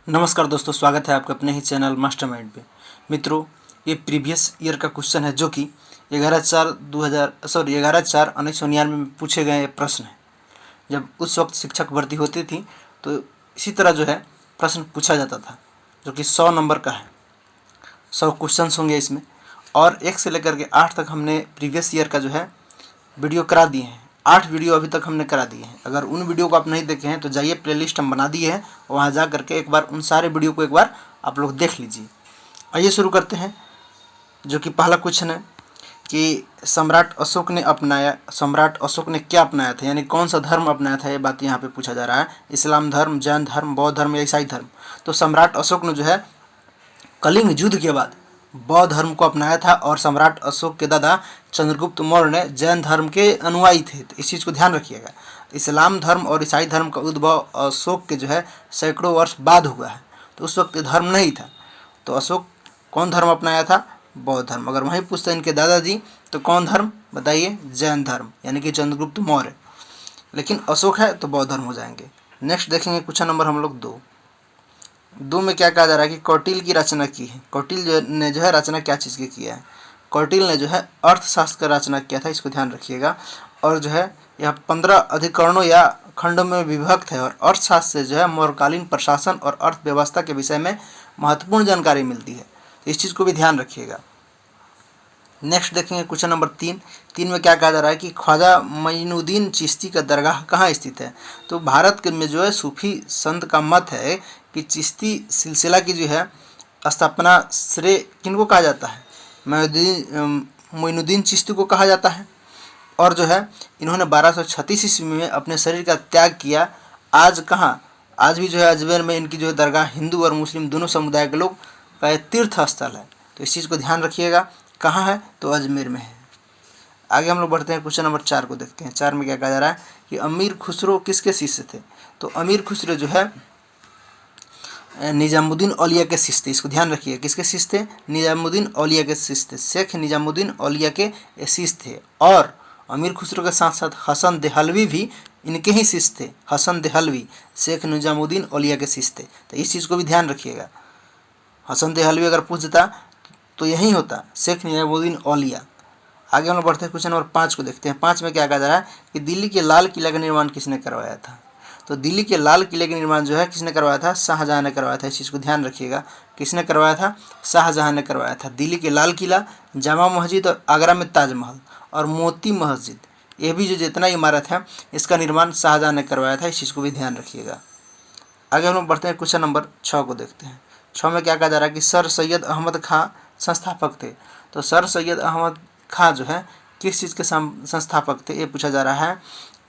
नमस्कार दोस्तों, स्वागत है आपका अपने ही चैनल मास्टरमाइंड पे। मित्रों, ये प्रीवियस ईयर का क्वेश्चन है जो कि 11/4/1999 में पूछे गए प्रश्न है। जब उस वक्त शिक्षक भर्ती होती थी तो इसी तरह जो है प्रश्न पूछा जाता था, जो कि 100 नंबर का है। 100 क्वेश्चन होंगे इसमें, और 1 से लेकर के 8 तक हमने प्रीवियस ईयर का जो है वीडियो करा दिए हैं। 8 वीडियो अभी तक हमने करा दिए हैं। अगर उन वीडियो को आप नहीं देखे हैं तो जाइए, प्लेलिस्ट हम बना दिए हैं, वहाँ जा करके एक बार उन सारे वीडियो को एक बार आप लोग देख लीजिए। आइए शुरू करते हैं। जो कि पहला क्वेश्चन है कि सम्राट अशोक ने क्या अपनाया था, यानी कौन सा धर्म अपनाया था, ये बात यहाँ पे पूछा जा रहा है। इस्लाम धर्म, जैन धर्म, बौद्ध धर्म या ईसाई धर्म। तो सम्राट अशोक ने जो है कलिंग युद्ध के बाद बौद्ध धर्म को अपनाया था, और सम्राट अशोक के दादा चंद्रगुप्त मौर्य ने जैन धर्म के अनुयायी थे। तो इस चीज़ को ध्यान रखिएगा। इस्लाम धर्म और ईसाई धर्म का उद्भव अशोक के जो है सैकड़ों वर्ष बाद हुआ है, तो उस वक्त धर्म नहीं था। तो अशोक कौन धर्म अपनाया था? बौद्ध धर्म। अगर वहीं पूछते हैं इनके दादाजी तो कौन धर्म बताइए? जैन धर्म, यानी कि चंद्रगुप्त मौर्य। लेकिन अशोक है तो बौद्ध धर्म हो जाएंगे। नेक्स्ट देखेंगे क्वेश्चन नंबर हम लोग 2 में क्या कहा जा रहा है कि कौटिल्य की रचना की है। कौटिल्य ने जो है रचना क्या चीज़ की किया है? कौटिल्य ने जो है अर्थशास्त्र का रचना किया था, इसको ध्यान रखिएगा। और जो है यह 15 अधिकरणों या खंडों में विभक्त है, और अर्थशास्त्र से जो है मौर्यकालीन प्रशासन और अर्थव्यवस्था के विषय में महत्वपूर्ण जानकारी मिलती है। तो इस चीज़ को भी ध्यान रखिएगा। नेक्स्ट देखेंगे क्वेश्चन नंबर 3 में क्या कहा जा रहा है कि ख्वाजा मोइनुद्दीन चिश्ती का दरगाह कहाँ स्थित है। तो भारत के में जो है सूफी संत का मत है कि चिश्ती सिलसिला की जो है स्थापना श्रेय किनको कहा जाता है? मोइनुद्दीन चिश्ती को कहा जाता है। और जो है इन्होंने 1236 ईस्वी में अपने शरीर का त्याग किया। आज कहाँ? आज भी जो है अजमेर में इनकी जो है दरगाह हिंदू और मुस्लिम दोनों समुदाय के लोग का तीर्थ स्थल है। तो इस चीज़ को ध्यान रखिएगा। कहाँ है? तो अजमेर में है। आगे हम लोग बढ़ते हैं, क्वेश्चन नंबर 4 को देखते हैं। 4 में क्या कहा जा रहा है कि अमीर खुसरो किसके शिष्य थे। तो अमीर खुसरो जो है निजामुद्दीन औलिया के शिष्य थे। इसको ध्यान रखिए, किसके शिष्य थे? निजामुद्दीन औलिया के शिष्य थे। शेख निजामुद्दीन औलिया के शिष्य थे। और अमीर खुसरो के साथ साथ हसन देहलवी भी इनके ही शिष्य थे। हसन देहलवी शेख निजामुद्दीन औलिया के शिष्य थे। तो इस चीज़ को भी ध्यान रखिएगा। हसन देहलवी अगर पूछ देता तो यही होता, शेख निजामुद्दीन औलिया। आगे हम लोग बढ़ते हैं, क्वेश्चन नंबर 5 को देखते हैं। 5 में क्या कहा जा रहा है कि दिल्ली के लाल किला का निर्माण किसने करवाया था। तो दिल्ली के लाल किले का निर्माण जो है किसने करवाया था? शाहजहां ने करवाया था। इस चीज़ को ध्यान रखिएगा। किसने करवाया था? शाहजहां ने करवाया था। दिल्ली के लाल किला, जामा मस्जिद, और आगरा में ताजमहल और मोती मस्जिद, ये भी जो जितना इमारत है इसका निर्माण शाहजहां ने करवाया था। इस चीज़ को भी ध्यान रखिएगा। आगे हम लोग बढ़ते हैं, क्वेश्चन नंबर 6 को देखते हैं। 6 में क्या कहा जा रहा है कि सर सैयद अहमद खां संस्थापक थे। तो सर सैयद अहमद खां जो है किस चीज़ के संस्थापक थे, ये पूछा जा रहा है।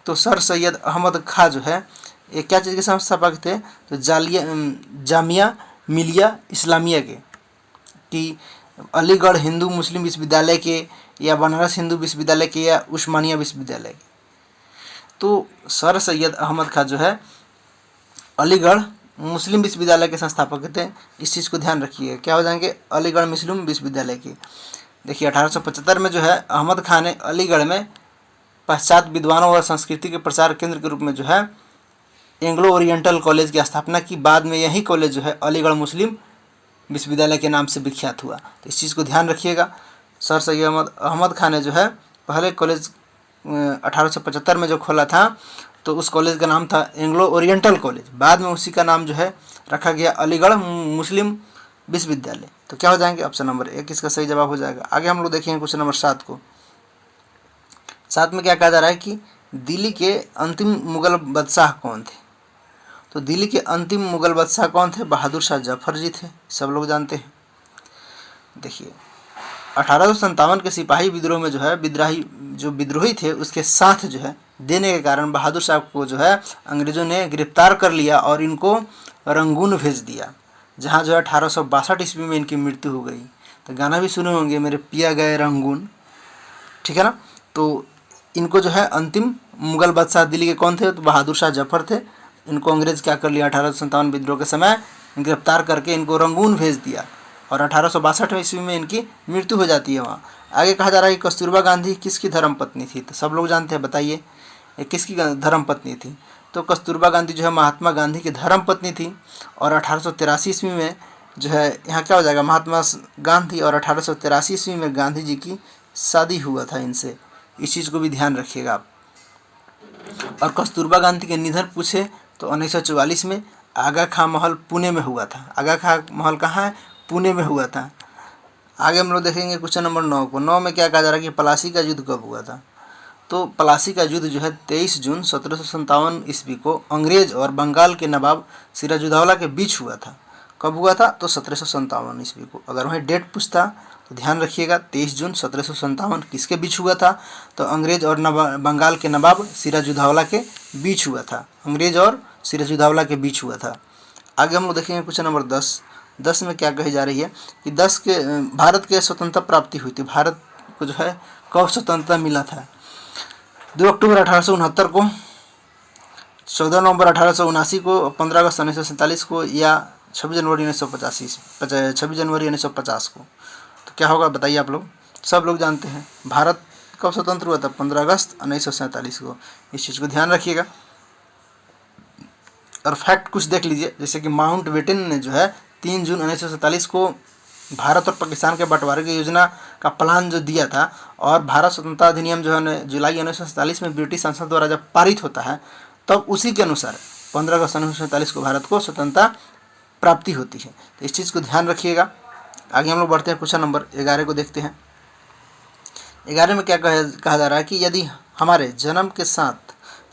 तो सर सैयद अहमद खां जो है ये क्या चीज़ के संस्थापक थे? तो जामिया मिलिया इस्लामिया के, कि अलीगढ़ हिंदू मुस्लिम विश्वविद्यालय के, या बनारस हिंदू विश्वविद्यालय के, या उस्मानिया विश्वविद्यालय के। तो सर सैयद अहमद खां जो है अलीगढ़ मुस्लिम विश्वविद्यालय के संस्थापक थे। इस चीज़ को ध्यान रखिए। क्या हो जाएंगे? अलीगढ़ मुस्लिम विश्वविद्यालय के। देखिए 1875 में जो है अहमद खां ने अलीगढ़ में पाश्चात्य विद्वानों और संस्कृति के प्रचार केंद्र के रूप में जो है एंग्लो ओरिएंटल कॉलेज की स्थापना की। बाद में यही कॉलेज जो है अलीगढ़ मुस्लिम विश्वविद्यालय के नाम से विख्यात हुआ। तो इस चीज़ को ध्यान रखिएगा। सर सैयद अहमद खां ने जो है पहले कॉलेज 1875 में जो खोला था, तो उस कॉलेज का नाम था एंग्लो ओरिएंटल कॉलेज। बाद में उसी का नाम जो है रखा गया अलीगढ़ मुस्लिम विश्वविद्यालय। तो क्या हो जाएंगे? ऑप्शन नंबर 1 इसका सही जवाब हो जाएगा। आगे हम लोग देखेंगे क्वेश्चन नंबर 7 को। 7 में क्या कहा जा रहा है कि दिल्ली के अंतिम मुगल बादशाह कौन थे। तो दिल्ली के अंतिम मुगल बादशाह कौन थे? बहादुर शाह जफर जी थे, सब लोग जानते हैं। देखिए 1857 के सिपाही विद्रोह में जो है विद्रोही थे उसके साथ जो है देने के कारण बहादुर शाह को जो है अंग्रेज़ों ने गिरफ्तार कर लिया और इनको रंगून भेज दिया, जहाँ जो है 1862 ईस्वी में इनकी मृत्यु हो गई। तो गाना भी सुने होंगे, मेरे पिया गए रंगून, ठीक है ना। तो इनको जो है अंतिम मुगल बादशाह दिल्ली के कौन थे? तो बहादुर शाह जफर थे। इनको अंग्रेज़ क्या कर लिया? 1857 विद्रोह के समय गिरफ्तार करके इनको रंगून भेज दिया, और 1862 ईस्वी में इनकी मृत्यु हो जाती है वहाँ। आगे कहा जा रहा है कि कस्तूरबा गांधी किसकी धर्मपत्नी थी। तो सब लोग जानते हैं, बताइए ये किसकी धर्मपत्नी थी? तो कस्तूरबा गांधी जो है महात्मा गांधी की धर्म पत्नी थी। और 1883 ईस्वी में जो है यहाँ क्या हो जाएगा, महात्मा गांधी, और 1883 ईस्वी में गांधी जी की शादी हुआ था इनसे। इस चीज़ को भी ध्यान रखिएगा आप। और कस्तूरबा गांधी के निधन पूछे तो 1944 में आगा खां महल पुणे में हुआ था। आगा खां महल कहाँ है, पुणे में हुआ था। आगे हम लोग देखेंगे क्वेश्चन नंबर 9 को। 9 में क्या कहा जा रहा है कि प्लासी का युद्ध कब हुआ था। तो प्लासी का युद्ध जो है 23 जून 1757 ईस्वी को अंग्रेज और बंगाल के नवाब सिराजुद्दौला के बीच हुआ था। कब हुआ था, तो 1757 ईस्वी को। अगर वहीं डेट पूछता तो ध्यान रखिएगा 23 जून 1757 किसके बीच हुआ था, तो अंग्रेज और बंगाल के नवाब सिराजुद्दौला के बीच हुआ था। अंग्रेज और सिराजुद्दौला के बीच हुआ था। आगे हम लोग देखेंगे क्वेश्चन नंबर 10। 10 में क्या कही जा रही है कि भारत के स्वतंत्रता प्राप्ति हुई थी। भारत को जो है कब स्वतंत्रता मिला था, 2 अक्टूबर 1869 को, 14 नवंबर 1879 को, 15 अगस्त 1947 को, या 26 जनवरी 1950 को। तो क्या होगा बताइए आप लोग। सब लोग जानते हैं भारत कब स्वतंत्र हुआ था, 15 अगस्त 1947 को। इस चीज़ को ध्यान रखिएगा। और फैक्ट कुछ देख लीजिए, जैसे कि माउंट बेटन ने जो है 3 जून 1947 को भारत और पाकिस्तान के बंटवारे की योजना का प्लान जो दिया था, और भारत स्वतंत्रता अधिनियम जो है जुलाई 1947 में ब्रिटिश संसद द्वारा जब पारित होता है, तब उसी के अनुसार 15 अगस्त 1947 को भारत को स्वतंत्रता प्राप्ति होती है। तो इस चीज़ को ध्यान रखिएगा। आगे हम लोग बढ़ते हैं, क्वेश्चन नंबर 11 को देखते हैं। 11 में क्या कहा जा रहा है कि यदि हमारे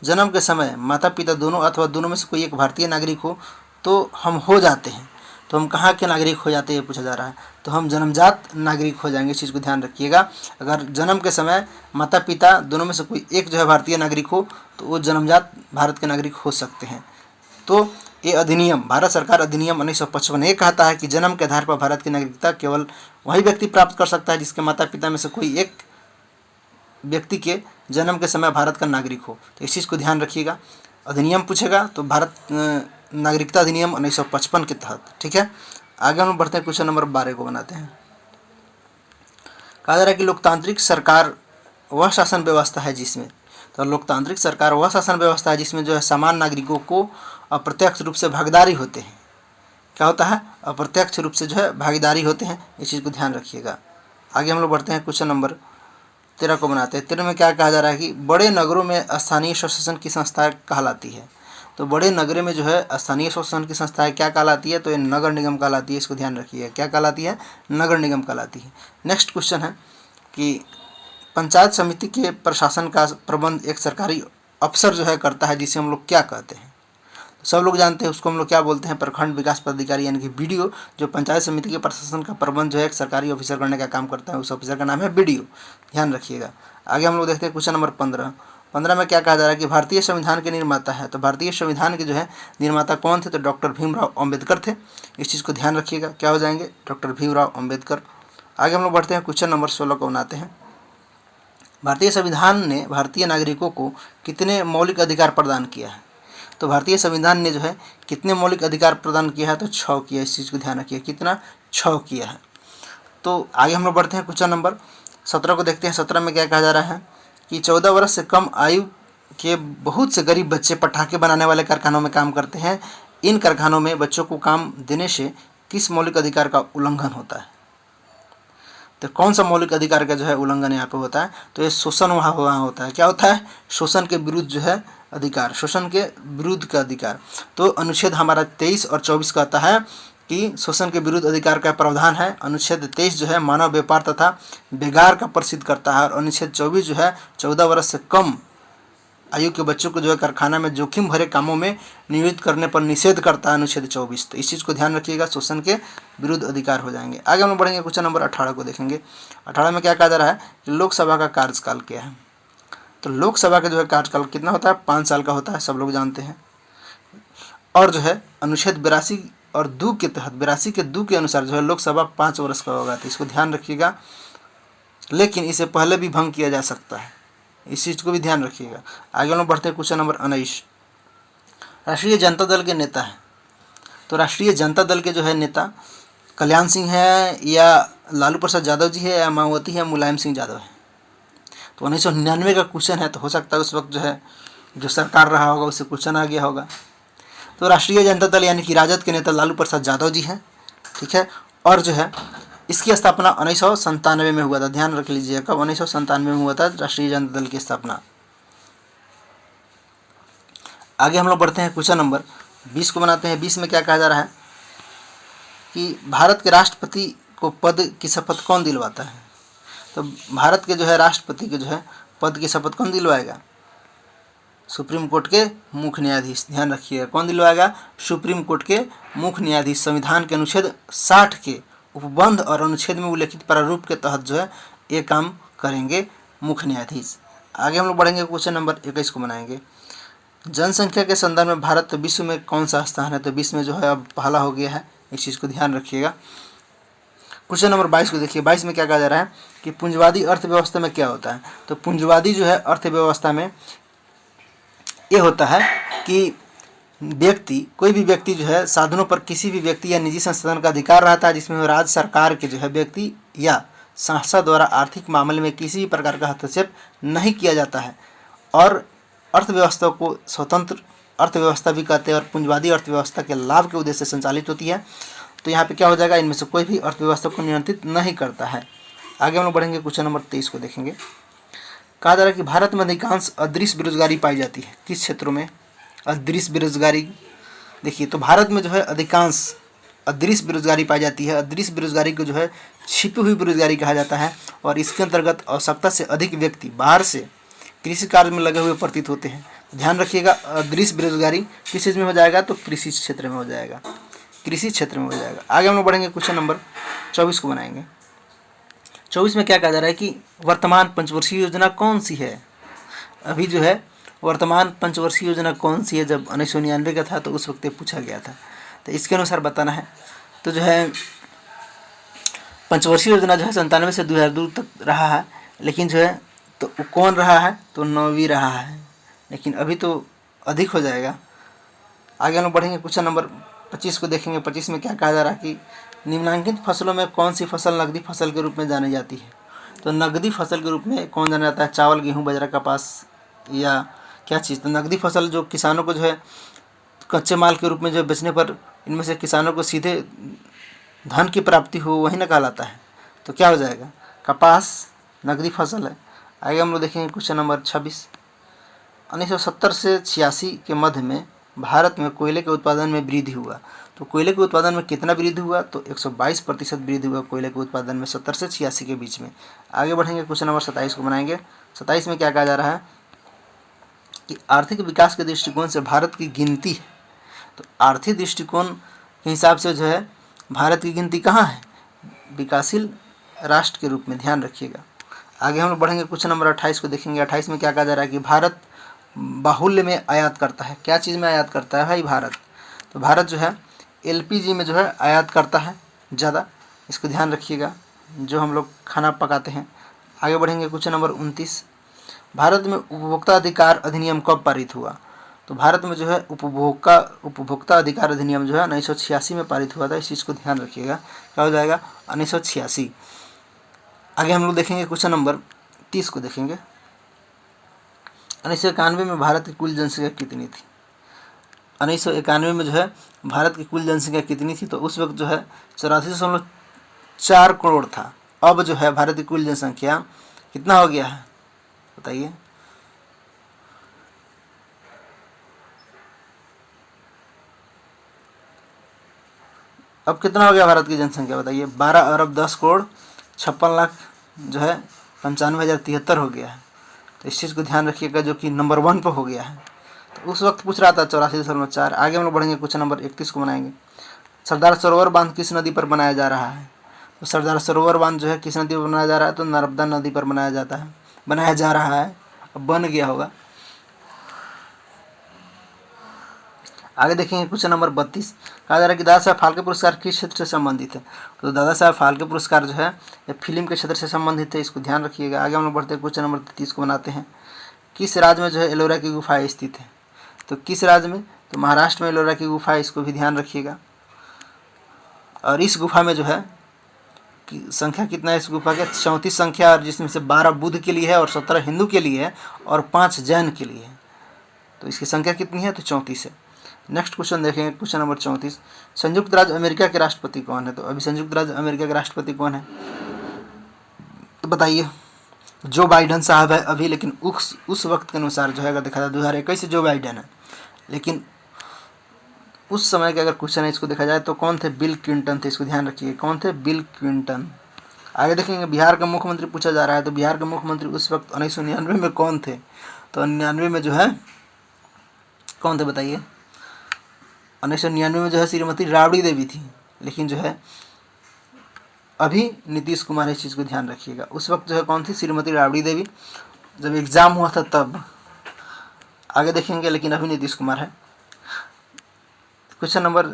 जन्म के समय माता पिता दोनों अथवा दोनों में से कोई एक भारतीय नागरिक हो तो हम हो जाते हैं। तो हम कहाँ के नागरिक हो जाते हैं पूछा जा रहा है, तो हम जन्मजात नागरिक हो जाएंगे। इस चीज़ को ध्यान रखिएगा। अगर जन्म के समय माता पिता दोनों में से कोई एक जो है भारतीय नागरिक हो तो वो जन्मजात भारत के नागरिक हो सकते हैं। तो ये अधिनियम, भारत सरकार अधिनियम 1955 ये कहता है कि जन्म के आधार पर भारत की नागरिकता केवल वही व्यक्ति प्राप्त कर सकता है जिसके माता पिता में से कोई एक व्यक्ति के जन्म के समय भारत का नागरिक हो। तो इस चीज़ को ध्यान रखिएगा। अधिनियम पूछेगा तो भारत नागरिकता अधिनियम 1955 के तहत। ठीक है, आगे हम बढ़ते हैं, क्वेश्चन नंबर 12 को बनाते हैं। कहा जा रहा है कि लोकतांत्रिक सरकार वह शासन व्यवस्था है जिसमें, तो लोकतांत्रिक सरकार वह शासन व्यवस्था है जिसमें जो है समान नागरिकों को अप्रत्यक्ष रूप से भागीदारी होते हैं। क्या होता है, अप्रत्यक्ष रूप से जो है भागीदारी होते हैं। इस चीज़ को ध्यान रखिएगा। आगे हम लोग बढ़ते हैं, क्वेश्चन नंबर 13 को बनाते हैं। 13 में क्या कहा जा रहा है कि बड़े नगरों में स्थानीय स्वशासन की संस्थाएं कहलाती है। तो बड़े नगरों में जो है स्थानीय स्वशासन की संस्थाएं क्या कहलाती है, तो ये नगर निगम कहलाती है। इसको ध्यान रखिएगा, क्या कहलाती है, नगर निगम कहलाती है। नेक्स्ट क्वेश्चन है कि पंचायत समिति के प्रशासन का प्रबंध एक सरकारी अफसर जो है करता है, जिसे हम लोग क्या कहते हैं। सब लोग जानते हैं उसको हम लोग क्या बोलते हैं, प्रखंड विकास पदाधिकारी यानी कि बीडीओ। जो पंचायत समिति के प्रशासन का प्रबंध जो है एक सरकारी ऑफिसर करने का काम करता है, उस ऑफिसर का नाम है बीडीओ। ध्यान रखिएगा। आगे हम लोग देखते हैं क्वेश्चन नंबर 15। 15 में क्या कहा जा रहा है कि भारतीय संविधान के निर्माता है। तो भारतीय संविधान के जो है निर्माता कौन थे, तो डॉक्टर भीमराव अम्बेडकर थे। इस चीज़ को ध्यान रखिएगा, क्या हो जाएंगे, डॉक्टर भीमराव अम्बेडकर। आगे हम लोग बढ़ते हैं, क्वेश्चन नंबर 16 को बनाते हैं। भारतीय संविधान ने भारतीय नागरिकों को कितने मौलिक अधिकार प्रदान किया है। तो भारतीय संविधान ने जो है कितने मौलिक अधिकार प्रदान किया है, तो 6 किया। इस चीज़ को ध्यान रखिए, कितना, 6 किया है। तो आगे हम लोग बढ़ते हैं, क्वेश्चन नंबर 17 को देखते हैं। 17 में क्या कहा जा रहा है कि 14 वर्ष से कम आयु के बहुत से गरीब बच्चे पटाखे बनाने वाले कारखानों में काम करते हैं। इन कारखानों में बच्चों को काम देने से किस मौलिक अधिकार का उल्लंघन होता है। तो कौन सा मौलिक अधिकार का जो है उल्लंघन यहाँ पे होता है, तो ये शोषण वहाँ होता है। क्या होता है, शोषण के विरुद्ध जो है अधिकार, शोषण के विरुद्ध का अधिकार। तो अनुच्छेद हमारा 23 और 24 कहता है कि शोषण के विरुद्ध अधिकार का प्रावधान है। अनुच्छेद 23 जो है मानव व्यापार तथा बेगार का प्रसिद्ध करता है, और अनुच्छेद 24 जो है 14 वर्ष से कम आयु के बच्चों को जो है कारखाना में जोखिम भरे कामों में नियोजित करने पर निषेध करता है, अनुच्छेद 24। तो इस चीज़ को ध्यान रखिएगा, शोषण के विरुद्ध अधिकार हो जाएंगे। आगे हम बढ़ेंगे, क्वेश्चन नंबर 18 को देखेंगे। 18 में क्या कहा जा रहा है कि लोकसभा का कार्यकाल क्या है। तो लोकसभा का जो है कार्यकाल कितना होता है, 5 साल का होता है, सब लोग जानते हैं। और जो है अनुच्छेद 82 और 2 के तहत, 82 के 2 के अनुसार जो है लोकसभा 5 वर्ष का होगा। तो इसको ध्यान रखिएगा, लेकिन इसे पहले भी भंग किया जा सकता है। इस चीज़ को भी ध्यान रखिएगा। आगे हम बढ़ते हैं, क्वेश्चन नंबर 19। राष्ट्रीय जनता दल के नेता है। तो राष्ट्रीय जनता दल के जो है नेता कल्याण सिंह है, या लालू प्रसाद यादव जी है, या मायावती है, मुलायम सिंह यादव है। तो 1999 का क्वेश्चन है, तो हो सकता है उस वक्त जो है जो सरकार रहा होगा उसे क्वेश्चन आ गया होगा। तो राष्ट्रीय जनता दल यानी कि राजद के नेता लालू प्रसाद यादव जी हैं, ठीक है। और जो है इसकी स्थापना 1997 में हुआ था, ध्यान रख लीजिए कब, 1997 में हुआ था राष्ट्रीय जनता दल की स्थापना। आगे हम लोग बढ़ते हैं, क्वेश्चन नंबर 20 को बनाते हैं। 20 में क्या कहा जा रहा है कि भारत के राष्ट्रपति को पद की शपथ कौन दिलवाता है। तो भारत के जो है राष्ट्रपति के जो है पद की शपथ कौन दिलवाएगा, सुप्रीम कोर्ट के मुख्य न्यायाधीश। ध्यान रखिएगा कौन दिलवाएगा, सुप्रीम कोर्ट के मुख्य न्यायाधीश। संविधान के अनुच्छेद 60 के उपबंध और अनुच्छेद में उल्लेखित प्रारूप के तहत जो है ये काम करेंगे मुख्य न्यायाधीश। आगे हम लोग बढ़ेंगे, क्वेश्चन नंबर 21 को बनाएंगे। जनसंख्या के संदर्भ में भारत विश्व में कौन सा स्थान है। तो विश्व में जो है अब पहला हो गया है, इस चीज़ को ध्यान रखिएगा। क्वेश्चन नंबर 22 को देखिए। 22 में क्या कहा जा रहा है कि पूंजवादी अर्थव्यवस्था में क्या होता है। तो पूंजवादी जो है अर्थव्यवस्था में ये होता है कि कोई भी व्यक्ति जो है साधनों पर किसी भी व्यक्ति या निजी संस्थान का अधिकार रहता है, जिसमें राज्य सरकार के जो है व्यक्ति या संस्था द्वारा आर्थिक मामले में किसी भी प्रकार का हस्तक्षेप नहीं किया जाता है। और अर्थव्यवस्था को स्वतंत्र अर्थव्यवस्था भी कहते हैं और पूंजवादी अर्थव्यवस्था के लाभ के उद्देश्य से संचालित होती है। तो यहाँ पे क्या हो जाएगा, इनमें से कोई भी अर्थव्यवस्था को नियंत्रित नहीं करता है। आगे हम लोग बढ़ेंगे, क्वेश्चन नंबर 23 को देखेंगे। कहा जा रहा है कि भारत में अधिकांश अदृश्य बेरोजगारी पाई जाती है। किस क्षेत्रों में अदृश्य बेरोजगारी, देखिए तो भारत में जो है अधिकांश अदृश्य बेरोजगारी पाई जाती है। अदृश्य बेरोजगारी को जो है छिपी हुई बेरोजगारी कहा जाता है और इसके अंतर्गत आवश्यकता से अधिक व्यक्ति बाहर से कृषि कार्य में लगे हुए प्रतीत होते हैं। ध्यान रखिएगा अदृश्य बेरोजगारी किस चीज़ में हो जाएगा, तो कृषि क्षेत्र में हो जाएगा, कृषि क्षेत्र में हो जाएगा। आगे हम लोग बढ़ेंगे, क्वेश्चन नंबर 24 को बनाएंगे। 24 में क्या कहा जा रहा है कि वर्तमान पंचवर्षीय योजना कौन सी है। अभी जो है वर्तमान पंचवर्षीय योजना कौन सी है, जब 1999 का था तो उस वक्त पूछा गया था, तो इसके अनुसार बताना है। तो जो है पंचवर्षीय योजना जो है 97 से 2002 तक रहा है, लेकिन जो है तो कौन रहा है, तो 9वीं रहा है, लेकिन अभी तो अधिक हो जाएगा। आगे हम लोग बढ़ेंगे, क्वेश्चन नंबर 25 को देखेंगे। 25 में क्या कहा जा रहा है कि निम्नलिखित फसलों में कौन सी फसल नकदी फसल के रूप में जानी जाती है। तो नकदी फसल के रूप में कौन जाना जाता है, चावल, गेहूं, बाजरा, कपास या क्या चीज़। तो नकदी फसल जो किसानों को जो है कच्चे माल के रूप में जो बेचने पर इनमें से किसानों को सीधे धन की प्राप्ति हो, वही न कहलाता है। तो क्या हो जाएगा, कपास नकदी फसल है। आगे हम लोग देखेंगे, क्वेश्चन नंबर 26। 1970 से 86 के मध्य में भारत में कोयले के उत्पादन में वृद्धि हुआ। तो कोयले के उत्पादन में कितना वृद्धि हुआ, तो 122% वृद्धि हुआ कोयले के उत्पादन में 70 से 86 के बीच में। आगे बढ़ेंगे, क्वेश्चन नंबर 27 को बनाएंगे। 27 में क्या कहा जा रहा है कि आर्थिक विकास के दृष्टिकोण से भारत की गिनती है। तो आर्थिक दृष्टिकोण के हिसाब से जो है भारत की गिनती कहाँ है, विकासशील राष्ट्र के रूप में। ध्यान रखिएगा। आगे हम लोग बढ़ेंगे, क्वेश्चन नंबर 28 को देखेंगे। 28 में क्या कहा जा रहा है कि भारत बाहुल्य में आयात करता है। क्या चीज़ में आयात करता है भाई, भारत। तो भारत जो है एलपीजी में जो है आयात करता है ज़्यादा, इसको ध्यान रखिएगा, जो हम लोग खाना पकाते हैं। आगे बढ़ेंगे, क्वेश्चन नंबर 29। भारत में उपभोक्ता अधिकार अधिनियम कब पारित हुआ। तो भारत में जो है उपभोक्ता अधिकार अधिनियम जो है 1986 में पारित हुआ था। इस चीज़ को ध्यान रखिएगा, क्या हो जाएगा, 1986। आगे हम लोग देखेंगे, क्वेश्चन नंबर 30 को देखेंगे। 1991 में भारत की कुल जनसंख्या कितनी थी। 1991 में जो है भारत की कुल जनसंख्या कितनी थी, तो उस वक्त जो है 84.4 करोड़ था। अब जो है भारत की कुल जनसंख्या कितना हो गया है, बताइए। अब कितना हो गया भारत की जनसंख्या, बताइए। 12 अरब 10 करोड़ 56 लाख जो है 95,073 हो गया है। तो इस चीज़ को ध्यान रखिएगा, जो कि नंबर 1 पर हो गया है। तो उस वक्त पूछ रहा था 84.4। आगे हम लोग बढ़ेंगे, क्वेश्चन नंबर 31 को बनाएंगे। सरदार सरोवर बांध किस नदी पर बनाया जा रहा है। तो सरदार सरोवर बांध जो है किस नदी पर बनाया जा रहा है, तो नर्मदा नदी पर बनाया जा रहा है। अब बन गया होगा। आगे देखेंगे, क्वेश्चन नंबर 32। कहा जा रहा है कि दादा साहब फाल्के पुरस्कार किस क्षेत्र से संबंधित है। तो दादा साहब फाल्के पुरस्कार जो है ये फिल्म के क्षेत्र से संबंधित है, इसको ध्यान रखिएगा। आगे हम लोग बढ़ते हैं, क्वेश्चन नंबर 33 को बनाते हैं। किस राज्य में जो है एलोरा की गुफा स्थित है। तो किस राज्य में, तो महाराष्ट्र में एलोरा की गुफा है, इसको भी ध्यान रखिएगा। और इस गुफा में जो है कि संख्या कितना है इस गुफा के, 34 संख्या, और जिसमें से 12 बुद्ध के लिए है और 17 हिंदू के लिए है और 5 जैन के लिए है। तो इसकी संख्या कितनी है? तो 34 है। नेक्स्ट क्वेश्चन देखेंगे, क्वेश्चन नंबर 34। संयुक्त राज्य अमेरिका के राष्ट्रपति कौन है? तो अभी संयुक्त राज्य अमेरिका के राष्ट्रपति कौन है? तो बताइए। जो बाइडन साहब है अभी, लेकिन उस वक्त के अनुसार जो है अगर देखा जाए 2021 से जो बाइडन है, लेकिन उस समय का अगर क्वेश्चन है इसको देखा जाए तो कौन थे? बिल क्लिंटन थे। इसको ध्यान रखिए, कौन थे? Bill Clinton. आगे देखेंगे बिहार का मुख्यमंत्री पूछा जा रहा है, तो बिहार के मुख्यमंत्री उस वक्त 1999 में कौन थे? तो 99 में जो है कौन थे बताइए? 1999 में जो है श्रीमती राबड़ी देवी थी, लेकिन जो है अभी नीतीश कुमार है। इस चीज़ को ध्यान रखिएगा। उस वक्त जो है कौन थी? श्रीमती राबड़ी देवी, जब एग्ज़ाम हुआ था तब। आगे देखेंगे, लेकिन अभी नीतीश कुमार है। क्वेश्चन नंबर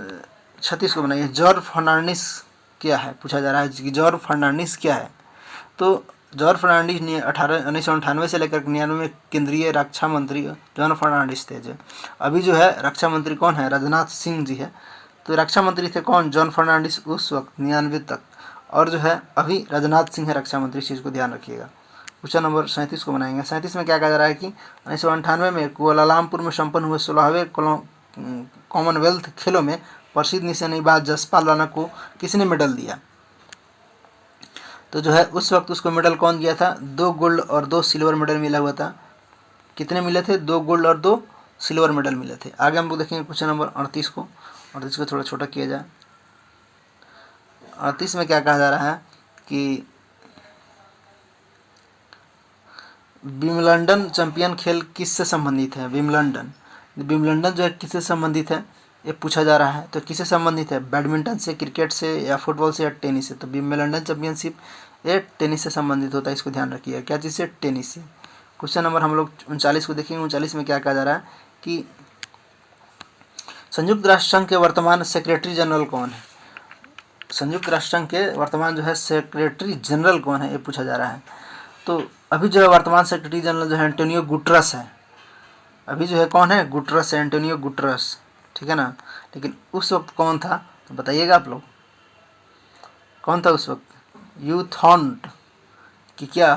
36 को बनाइए। जॉर्ज फर्नांडिस क्या है? पूछा जा रहा है कि जॉर्ज फर्नांडिस क्या है? तो जॉर्ज फर्नांडिस ने 1998 से लेकर 99 में केंद्रीय रक्षा मंत्री जॉर्ज फर्नांडिस थे। जो अभी जो है रक्षा मंत्री कौन है? राजनाथ सिंह जी है। तो रक्षा मंत्री थे कौन? जॉर्ज फर्नांडिस उस वक्त 99 तक, और जो है अभी राजनाथ सिंह है रक्षा मंत्री। इस चीज़ को ध्यान रखिएगा। क्वेश्चन नंबर 37 को बनाएंगे। 37 में क्या कहा जा रहा है कि 1998 में कुआलालंपुर में संपन्न हुए 16वें कॉमनवेल्थ खेलों में प्रसिद्ध निशानेबाज जसपाल राणा को किसने मेडल दिया? तो जो है उस वक्त उसको मेडल कौन दिया था? 2 गोल्ड और 2 सिल्वर मेडल मिला हुआ था। कितने मिले थे? 2 गोल्ड और 2 सिल्वर मेडल मिले थे। आगे हम लोग देखेंगे क्वेश्चन नंबर 38 को। 38 को थोड़ा छोटा किया जाए। 38 में क्या कहा जा रहा है कि विम्बलडन चैंपियन खेल किससे संबंधित है? विम्बलडन जो है किससे संबंधित है? ये पूछा जा रहा है। तो किससे संबंधित है? बैडमिंटन से, क्रिकेट से, या फुटबॉल से, या टेनिस से? तो विम्बलडन चैंपियनशिप ये टेनिस से संबंधित होता है। इसको ध्यान रखिएगा। क्या चीज़ से? टेनिस से। क्वेश्चन नंबर हम लोग 39 को देखेंगे। 39 में क्या कहा जा रहा है कि संयुक्त राष्ट्र संघ के वर्तमान सेक्रेटरी जनरल कौन है? संयुक्त राष्ट्र संघ के वर्तमान जो है सेक्रेटरी जनरल कौन है, ये पूछा जा रहा है। तो अभी जो है वर्तमान सेक्रेटरी जनरल जो है एंटोनियो गुटरस है। अभी जो है कौन है? गुटरस है, एंटोनियो गुटरस, ठीक है ना। लेकिन उस वक्त कौन था? तो बताइएगा आप लोग, कौन था उस वक्त? यूथॉन्ट कि क्या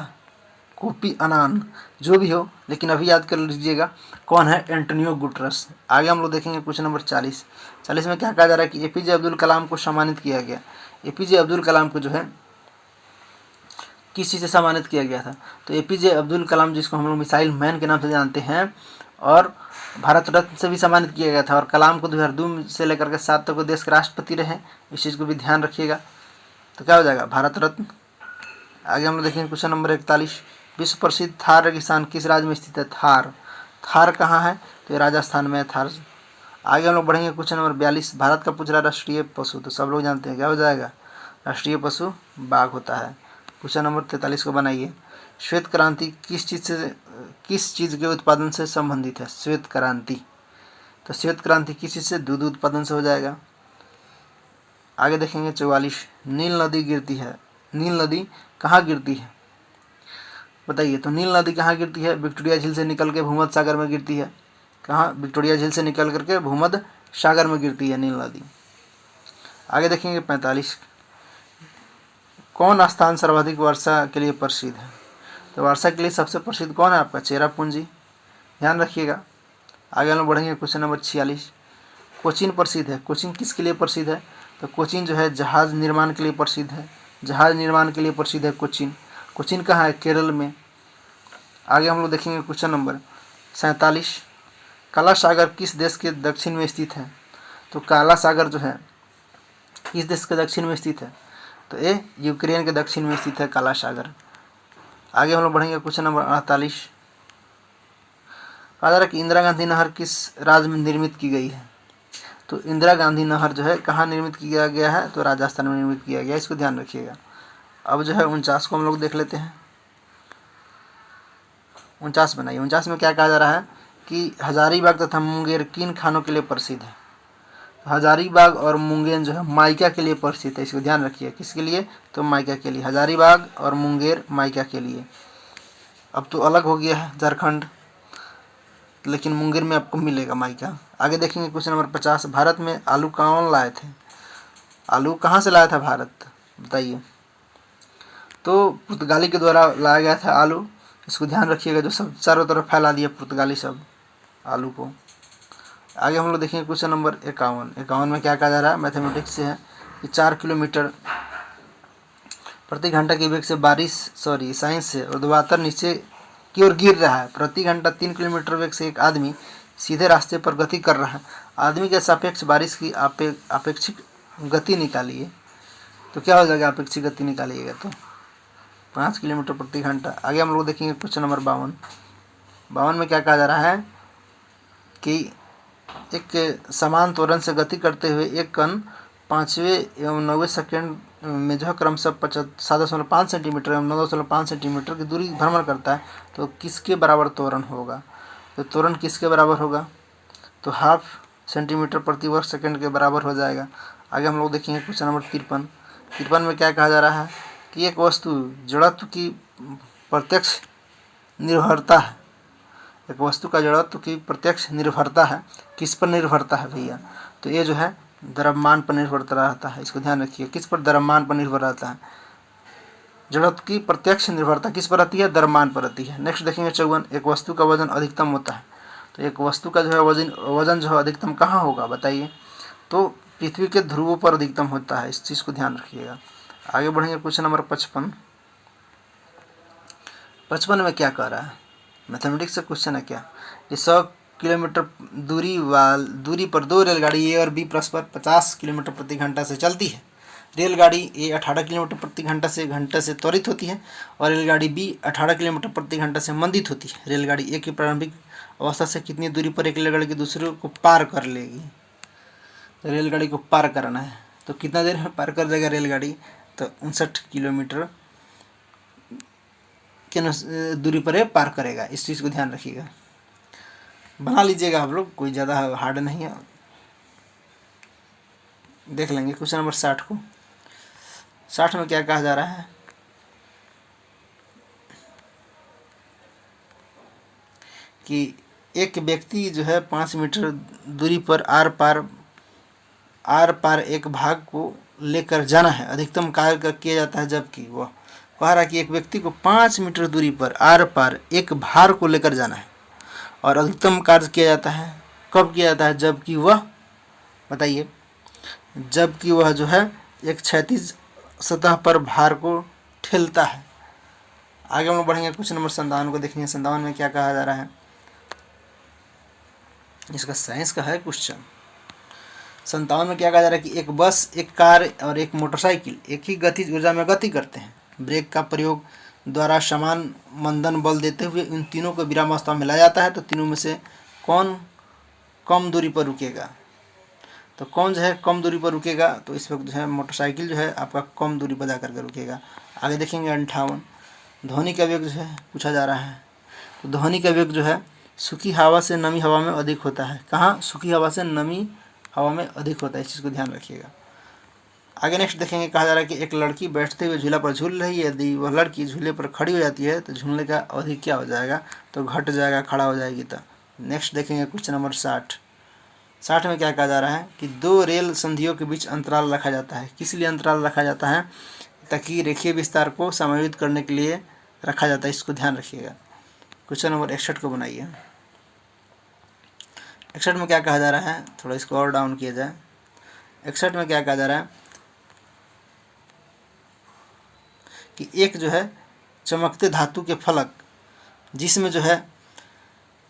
कोपी अनान, जो भी हो, लेकिन अभी याद कर लीजिएगा कौन है? Antonio Guterres. आगे हम लोग देखेंगे क्वेश्चन नंबर 40। 40 में क्या कहा जा रहा है कि एपीजे अब्दुल कलाम को सम्मानित किया गया। एपीजे अब्दुल कलाम को जो है किस चीज़ से सम्मानित किया गया था? तो एपीजे अब्दुल कलाम जिसको हम लोग मिसाइल मैन के नाम से जानते हैं, और भारत रत्न से भी सम्मानित किया गया था, और कलाम को 2002 से लेकर के 7 तक देश के राष्ट्रपति रहे। इस चीज़ को भी ध्यान रखिएगा। तो क्या हो जाएगा? भारत रत्न। आगे हम लोग देखेंगे क्वेश्चन नंबर 41। विश्व प्रसिद्ध थार रेगिस्तान किस राज्य में स्थित है? थार कहाँ है? तो ये राजस्थान में है, थार। आगे हम लोग बढ़ेंगे क्वेश्चन नंबर 42। भारत का पूछ रहा राष्ट्रीय पशु, तो सब लोग जानते हैं क्या हो जाएगा? राष्ट्रीय पशु बाघ होता है। क्वेश्चन नंबर 43 को बनाइए। श्वेत क्रांति किस चीज़ के उत्पादन से संबंधित है? श्वेत क्रांति, तो श्वेत क्रांति किस चीज़ से? दूध उत्पादन से हो जाएगा। आगे देखेंगे 44। नील नदी गिरती है, नील नदी कहाँ गिरती है बताइए? तो नील नदी कहाँ गिरती है? विक्टोरिया झील से निकल के भूमध्य सागर में गिरती है। कहाँ? विक्टोरिया झील से निकल करके भूमध्य सागर में गिरती है नील नदी। आगे देखेंगे 45। कौन स्थान सर्वाधिक वर्षा के लिए प्रसिद्ध है? तो वर्षा के लिए सबसे प्रसिद्ध कौन है आपका? चेरापूंजी। ध्यान रखिएगा। आगे हम बढ़ेंगे क्वेश्चन नंबर 46। कोचीन प्रसिद्ध है। कोचीन किसके लिए प्रसिद्ध है? तो कोचीन जो है जहाज निर्माण के लिए प्रसिद्ध है। जहाज निर्माण के लिए प्रसिद्ध है कोचीन। कोचीन कहाँ है? केरल में। आगे हम लोग देखेंगे क्वेश्चन नंबर 47। काला सागर किस देश के दक्षिण में स्थित है? तो काला सागर जो है किस देश के दक्षिण में स्थित है? तो ये यूक्रेन के दक्षिण में स्थित है काला सागर। आगे हम लोग बढ़ेंगे क्वेश्चन नंबर 48। कहा जा रहा है कि इंदिरा गांधी नहर किस राज्य में निर्मित की गई है? तो इंदिरा गांधी नहर जो है कहाँ निर्मित किया गया है? तो राजस्थान में निर्मित किया गया। इसको ध्यान रखिएगा। अब जो है 49 को हम लोग देख लेते हैं। 49 बनाइए। 49 में क्या कहा जा रहा है कि हजारीबाग तथा मुंगेर किन खानों के लिए प्रसिद्ध है? हजारीबाग और मुंगेर जो है माइका के लिए प्रसिद्ध है। इसको ध्यान रखिए। किसके लिए? तो माइका के लिए। हजारीबाग और मुंगेर माइका के लिए। अब तो अलग हो गया है झारखंड, लेकिन मुंगेर में आपको मिलेगा माइका। आगे देखेंगे क्वेश्चन नंबर 50। भारत में आलू कौन लाए थे? आलू कहाँ से लाया था भारत बताइए? तो पुर्तगाली के द्वारा लाया गया था आलू। इसको ध्यान रखिएगा। जो सब चारों तरफ फैला दिया पुर्तगाली सब। आलू को। आगे हम लोग देखेंगे क्वेश्चन नंबर 51 में क्या कहा जा रहा है, मैथमेटिक्स से है कि 4 किलोमीटर प्रति घंटा के वेग से साइंस से ऊर्ध्वाधर नीचे की ओर गिर रहा है। प्रति घंटा 3 किलोमीटर वेग से एक आदमी सीधे रास्ते पर गति कर रहा है। आदमी के सापेक्ष बारिश की अपेक्षित गति निकालिए। तो क्या हो जाएगा, अपेक्षित गति निकालिएगा तो 5 किलोमीटर प्रति घंटा। आगे हम लोग देखेंगे क्वेश्चन नंबर 52 में क्या कहा जा रहा है कि एक समान त्वरण से गति करते हुए एक कण 5वें एवं 9वें सेकंड में जो है क्रमशः 7.5 सेंटीमीटर एवं 9.5 सेंटीमीटर की दूरी भ्रमण करता है, तो किसके बराबर त्वरण होगा। तो त्वरण किसके बराबर होगा, तो 1/2 सेंटीमीटर प्रति वर्ग सेकंड के बराबर हो जाएगा। आगे हम लोग देखेंगे क्वेश्चन नंबर 53 में क्या कहा जा रहा है कि एक वस्तु जड़त्व की प्रत्यक्ष निर्भरता है। एक वस्तु का जड़त्व की प्रत्यक्ष निर्भरता है, किस पर निर्भरता है भैया, तो ये जो है द्रव्यमान पर निर्भर रहता है। इसको ध्यान रखिए, किस पर, द्रव्यमान पर निर्भर रहता है। जड़त्व की प्रत्यक्ष निर्भरता किस पर रहती है, द्रव्यमान पर रहती है। नेक्स्ट देखेंगे 54, एक वस्तु का वजन अधिकतम होता है। तो एक वस्तु का जो है वजन जो है अधिकतम कहाँ होगा बताइए, तो पृथ्वी के ध्रुवों पर अधिकतम होता है। इस चीज़ को ध्यान रखिएगा। आगे बढ़ेंगे क्वेश्चन नंबर 55 में क्या कह रहा है, मैथमेटिक्स से क्वेश्चन है क्या, कि 100 किलोमीटर दूरी पर 2 रेलगाड़ी ए और बी परस्पर 50 किलोमीटर प्रति घंटा से चलती है। रेलगाड़ी ए 18 किलोमीटर प्रति घंटा से त्वरित होती है और रेलगाड़ी बी 18 किलोमीटर प्रति घंटा से मंदित होती है। रेलगाड़ी ए की प्रारंभिक अवस्था से कितनी दूरी पर एक रेलगाड़ी की दूसरे को पार कर लेगी। तो रेलगाड़ी को पार करना है तो कितना देर में पार कर जाएगा रेलगाड़ी, तो 59 किलोमीटर के दूरी पर पार करेगा। इस चीज़ को ध्यान रखिएगा, बना लीजिएगा आप लोग, कोई ज़्यादा हार्ड नहीं है। देख लेंगे क्वेश्चन नंबर 60 को। 60 में क्या कहा जा रहा है कि एक व्यक्ति जो है 5 मीटर दूरी पर आर पार एक भाग को लेकर जाना है। अधिकतम कार्य किया जाता है जबकि वह कह रहा है कि एक व्यक्ति को 5 मीटर दूरी पर आर पार एक भार को लेकर जाना है और अधिकतम कार्य किया जाता है कब किया जाता है, जबकि वह, बताइए, जबकि वह जो है एक क्षैतिज सतह पर भार को ठेलता है। आगे हम लोग बढ़ेंगे क्वेश्चन नंबर 57 को देखेंगे। 57 में क्या कहा जा रहा है, इसका साइंस का है क्वेश्चन। 57 में क्या कहा जा रहा है कि एक बस, एक कार और एक मोटरसाइकिल एक ही गतिज ऊर्जा में गति करते हैं। ब्रेक का प्रयोग द्वारा समान मंदन बल देते हुए इन तीनों को विरामावस्था में लाया जाता है। तो तीनों में से कौन कम दूरी पर रुकेगा, तो कौन जो है कम दूरी पर रुकेगा, तो इस वक्त जो है मोटरसाइकिल जो है आपका कम दूरी पर जाकर के रुकेगा। आगे देखेंगे 58, ध्वनि का वेग जो है पूछा जा रहा है। तो ध्वनि का वेग जो है सूखी हवा से नमी हवा में अधिक होता है। कहाँ, सूखी हवा से नमी हवा में अधिक होता है। इस चीज़ को ध्यान रखिएगा। आगे नेक्स्ट देखेंगे, कहा जा रहा है कि एक लड़की बैठते हुए झूला पर झूल रही है। यदि वह लड़की झूले पर खड़ी हो जाती है तो झूलने का अवधि क्या हो जाएगा, तो घट जाएगा, खड़ा हो जाएगी। तो नेक्स्ट देखेंगे क्वेश्चन नंबर 60 में क्या कहा जा रहा है कि 2 रेल संधियों के बीच अंतराल रखा जाता है। किस लिए अंतराल रखा जाता है, ताकि रेखीय विस्तार को समायोजित करने के लिए रखा जाता है। इसको ध्यान रखिएगा। क्वेश्चन नंबर 61 को बनाइए। 61 में क्या कहा जा रहा है, थोड़ा इसको और डाउन किया जाए। 61 में क्या कहा जा रहा है कि एक जो है चमकते धातु के फलक जिसमें जो है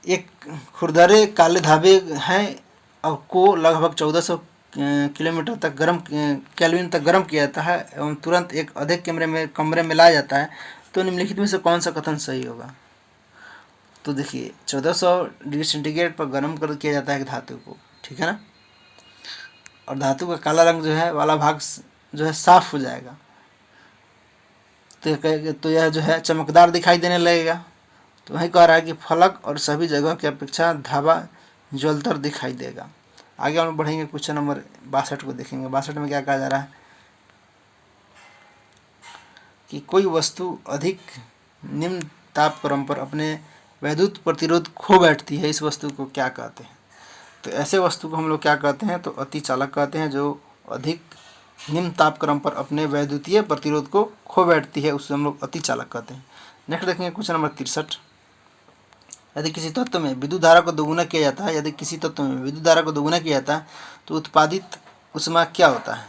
एक खुरदरे काले धाबे हैं और को लगभग 1400 किलोमीटर तक केल्विन तक गर्म किया जाता है एवं तुरंत एक अधिक कमरे में लाया जाता है। तो निम्नलिखित में से कौन सा कथन सही होगा। तो देखिए 1400 डिग्री सेंटीग्रेड पर गर्म कर किया जाता है एक धातु को, ठीक है ना, और धातु का काला रंग जो है वाला भाग जो है साफ हो जाएगा, तो यह जो है चमकदार दिखाई देने लगेगा। तो वही कह रहा है कि फलक और सभी जगह की अपेक्षा धाबा ज्वलतर दिखाई देगा। आगे हम बढ़ेंगे क्वेश्चन नंबर 62 को देखेंगे। 62 में क्या कहा जा रहा है कि कोई वस्तु अधिक निम्न ताप क्रम पर अपने वैद्युत प्रतिरोध खो बैठती है, इस वस्तु को क्या कहते हैं। तो ऐसे वस्तु को हम लोग क्या कहते हैं, तो अति चालक कहते हैं, जो अधिक निम्न ताप क्रम पर अपने वैद्युतीय प्रतिरोध को खो बैठती है, उससे हम लोग अति चालक कहते हैं। नेक्स्ट देखेंगे क्वेश्चन नंबर 63। यदि किसी तत्व में विद्युत धारा को दोगुना किया जाता है, यदि किसी तत्व में विद्युत धारा को दोगुना किया जाता है तो उत्पादित ऊष्मा क्या होता है?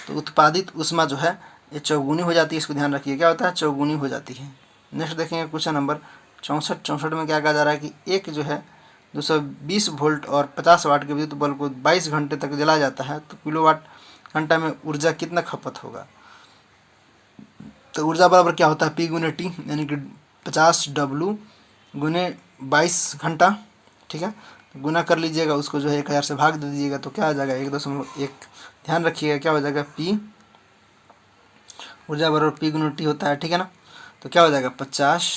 तो उत्पादित ऊष्मा जो है ये चौगुनी हो जाती है। इसको ध्यान रखिए, क्या होता है? चौगुनी हो जाती है। नेक्स्ट देखेंगे क्वेश्चन नंबर 64 में क्या कहा जा रहा है कि एक जो है 220 वोल्ट और 50 वाट के विद्युत बल्ब को 22 घंटे तक जलाया जाता है तो किलोवाट घंटा में ऊर्जा कितना खपत होगा? तो ऊर्जा बराबर क्या होता है? P गुने टी, यानी कि 50W गुने 22 घंटा, ठीक है। गुना कर लीजिएगा, उसको जो है 1000 से भाग दे दीजिएगा तो क्या आ जाएगा? 1.1। ध्यान रखिएगा क्या हो जाएगा? P ऊर्जा बराबर P गुने टी होता है, ठीक है ना। तो क्या हो जाएगा? 50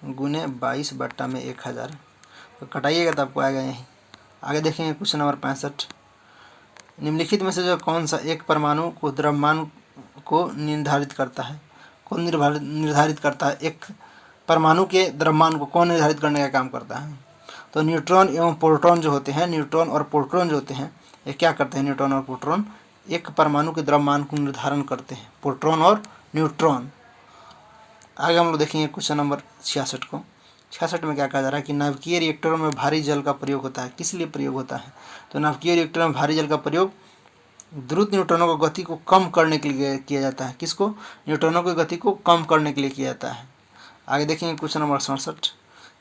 गुने 22 बट्टा में 1000। तो कटाइएगा तो आपको आएगा यही। आगे देखेंगे क्वेश्चन नंबर 65। निम्नलिखित में से जो कौन सा एक परमाणु को द्रव्यमान को निर्धारित करता है? कौन निर्धारित करता है? एक परमाणु के द्रव्यमान को कौन निर्धारित करने का काम करता है? तो न्यूट्रॉन एवं प्रोटॉन जो होते हैं, न्यूट्रॉन और प्रोटॉन जो होते हैं, ये क्या करते हैं? न्यूट्रॉन और प्रोटॉन एक परमाणु के द्रव्यमान को निर्धारण करते हैं, प्रोटॉन और न्यूट्रॉन। आगे हम लोग देखेंगे क्वेश्चन नंबर 66 को। 66 में क्या कहा जा रहा है कि नाभिकीय रिएक्टरों में भारी जल का प्रयोग होता है। किस लिए प्रयोग होता है? तो नाभिकीय रिएक्टरों में भारी जल का प्रयोग द्रुत न्यूट्रॉनों की गति को कम करने के लिए किया जाता है। किसको? न्यूट्रॉनों की गति को कम करने के लिए किया जाता है। आगे देखेंगे क्वेश्चन नंबर 67।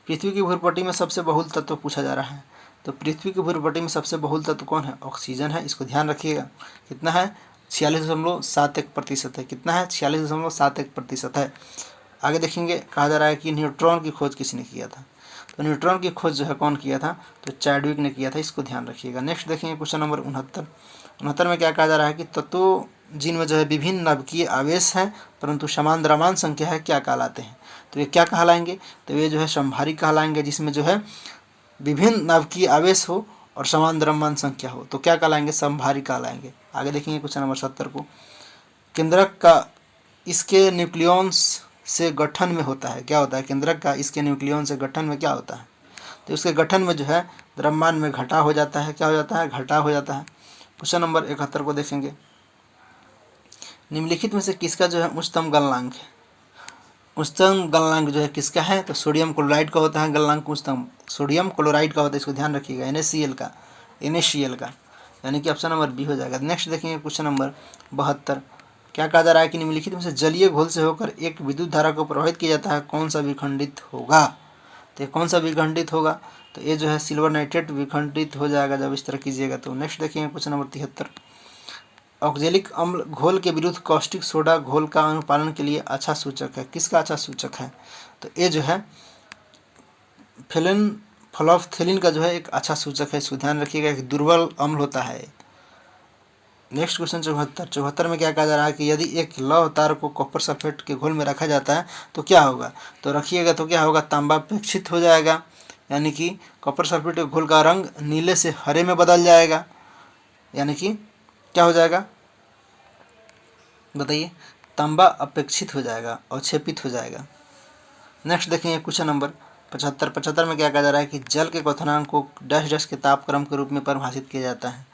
पृथ्वी की भूपट्टी में सबसे बहुल तत्व पूछा जा रहा है। तो पृथ्वी की भूपट्टी में सबसे बहुल तत्व कौन है? ऑक्सीजन है। इसको ध्यान रखिएगा। कितना है? 46.71% है। कितना है? 46.71% है। आगे देखेंगे, कहा जा रहा है कि न्यूट्रॉन की खोज किसने किया था? तो न्यूट्रॉन की खोज जो है कौन किया था? तो चैडविक ने किया था। इसको ध्यान रखिएगा। नेक्स्ट देखेंगे क्वेश्चन नंबर 69 में क्या कहा जा रहा है कि तत्वों जिनमें जो है विभिन्न नाभिकीय आवेश हैं परंतु समान द्रव्यमान संख्या है, क्या कहलाते हैं? तो ये क्या कहलाएंगे? तो ये जो है समभारिक कहलाएंगे, जिसमें जो है विभिन्न नाभिकीय आवेश हो और समान द्रव्यमान संख्या हो तो क्या कहलाएंगे? समभारिक कहलाएंगे। आगे देखेंगे क्वेश्चन नंबर 70 को। केंद्रक का इसके न्यूक्लियॉन्स से गठन में होता है, क्या होता है? केंद्रक का इसके न्यूक्लियॉन से गठन में क्या होता है? तो इसके गठन में जो है द्रव्यमान में घटा हो जाता है। क्या हो जाता है? घटा हो जाता है। क्वेश्चन नंबर 71 को देखेंगे। निम्नलिखित में से किसका जो है उच्चतम गलनांक है? उच्चतम गलनांक जो है किसका है? तो सोडियम क्लोराइड का होता है गलनांक उच्चतम। सोडियम क्लोराइड का होता है, इसको ध्यान रखिएगा। NaCl का, यानी कि ऑप्शन नंबर बी हो जाएगा। नेक्स्ट देखेंगे क्वेश्चन नंबर 72। क्या कहा जा रहा है कि निम्नलिखित में से जलीय घोल से होकर एक विद्युत धारा को प्रवाहित किया जाता है, कौन सा विखंडित होगा? तो कौन सा विखंडित होगा? तो ये जो है सिल्वर नाइट्रेट विखंडित हो जाएगा जब इस तरह कीजिएगा। तो नेक्स्ट देखेंगे क्वेश्चन नंबर 73। ऑक्जेलिक अम्ल घोल के विरुद्ध कॉस्टिक सोडा घोल का अनुपालन के लिए अच्छा सूचक है। किसका अच्छा सूचक है? तो ये जो है फ्लोरोफथेलिन का जो है एक अच्छा सूचक है। इसको ध्यान रखिएगा, एक दुर्बल अम्ल होता है। नेक्स्ट क्वेश्चन 74 में क्या कहा जा रहा है कि यदि एक लौह तार को कॉपर सल्फेट के घोल में रखा जाता है तो क्या होगा? तो रखिएगा तो क्या होगा? तांबा अपेक्षित हो जाएगा, यानी कि कॉपर सल्फेट के घोल का रंग नीले से हरे में बदल जाएगा, यानी कि क्या हो जाएगा? बताइए। तांबा अपेक्षित हो जाएगा, अवक्षेपित हो जाएगा। नेक्स्ट देखेंगे क्वेश्चन नंबर 75 में क्या कहा जा रहा है कि जल के क्वथनांक को डैश डैश के तापक्रम के रूप में परिभाषित किया जाता है।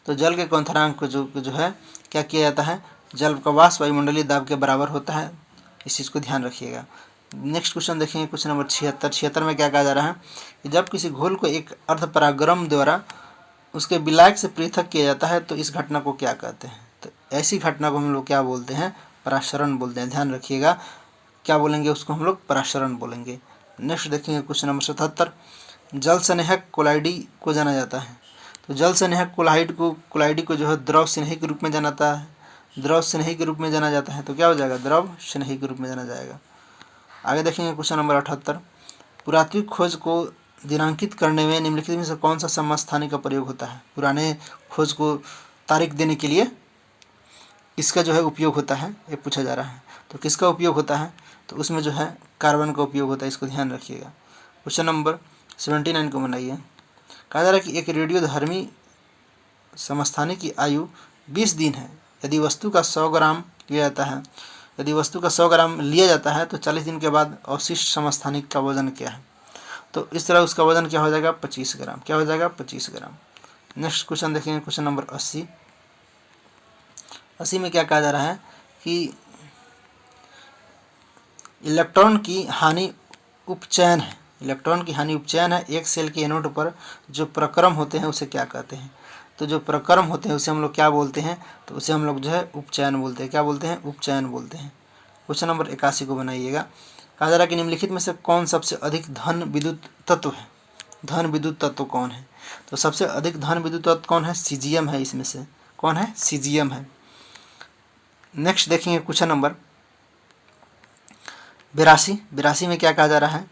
तो जल के क्वथनांक को जो है क्या किया जाता है? जल का वाष्प वायुमंडलीय दाब के बराबर होता है। इस चीज़ को ध्यान रखिएगा। नेक्स्ट क्वेश्चन देखेंगे क्वेश्चन नंबर 76 में क्या कहा जा रहा है कि जब किसी घोल को एक अर्धपरागम द्वारा उसके विलायक से पृथक किया जाता है तो इस घटना को क्या कहते हैं? तो ऐसी घटना को हम लोग क्या बोलते हैं? परासरण बोलते हैं। ध्यान रखिएगा, क्या बोलेंगे उसको? हम लोग परासरण बोलेंगे। नेक्स्ट देखेंगे क्वेश्चन नंबर 77। जल स्नेहक कोलाइडी को जाना जाता है। तो जल स्नेहक कोलाइडी को जो है द्रव स्नेही के रूप में जाना जाता है। द्रव स्नेही के रूप में जाना जाता है तो क्या हो जाएगा? द्रव स्नेही के रूप में जाना जाएगा। आगे देखेंगे क्वेश्चन नंबर 78। पुरातात्विक खोज को दिनांकित करने में निम्नलिखित में से कौन सा समस्थानिक का प्रयोग होता है? पुराने खोज को तारीख देने के लिए इसका जो है उपयोग होता है, ये पूछा जा रहा है। तो किसका उपयोग होता है? तो उसमें जो है कार्बन का उपयोग होता है। इसको ध्यान रखिएगा। क्वेश्चन नंबर 79 को बनाइए। कहा जा रहा है कि एक रेडियोधर्मी समस्थानिक की आयु 20 दिन है। यदि वस्तु का 100 ग्राम लिया जाता है, यदि वस्तु का 100 ग्राम लिया जाता है तो 40 दिन के बाद अवशिष्ट समस्थानिक का वजन क्या है? तो इस तरह उसका वजन क्या हो जाएगा? 25 ग्राम। क्या हो जाएगा? 25 ग्राम। नेक्स्ट क्वेश्चन देखेंगे क्वेश्चन नंबर 80 में क्या कहा जा रहा है कि इलेक्ट्रॉन की हानि उपचयन है। इलेक्ट्रॉन की हानि उपचयन है। एक सेल के एनोड पर जो प्रक्रम होते हैं उसे क्या कहते हैं? तो जो प्रक्रम होते हैं उसे हम लोग क्या बोलते हैं? तो उसे हम लोग जो है उपचयन बोलते हैं। क्या बोलते हैं? उपचयन बोलते हैं। क्वेश्चन नंबर 81 को बनाइएगा। कहा जा रहा है कि निम्नलिखित में से कौन सबसे अधिक धन विद्युत तत्व है? धन विद्युत तत्व कौन है? तो सबसे अधिक धन विद्युत तत्व कौन है? सीजियम है। इसमें से कौन है? सीजियम है। नेक्स्ट देखेंगे क्वेश्चन नंबर 82 में क्या कहा जा रहा है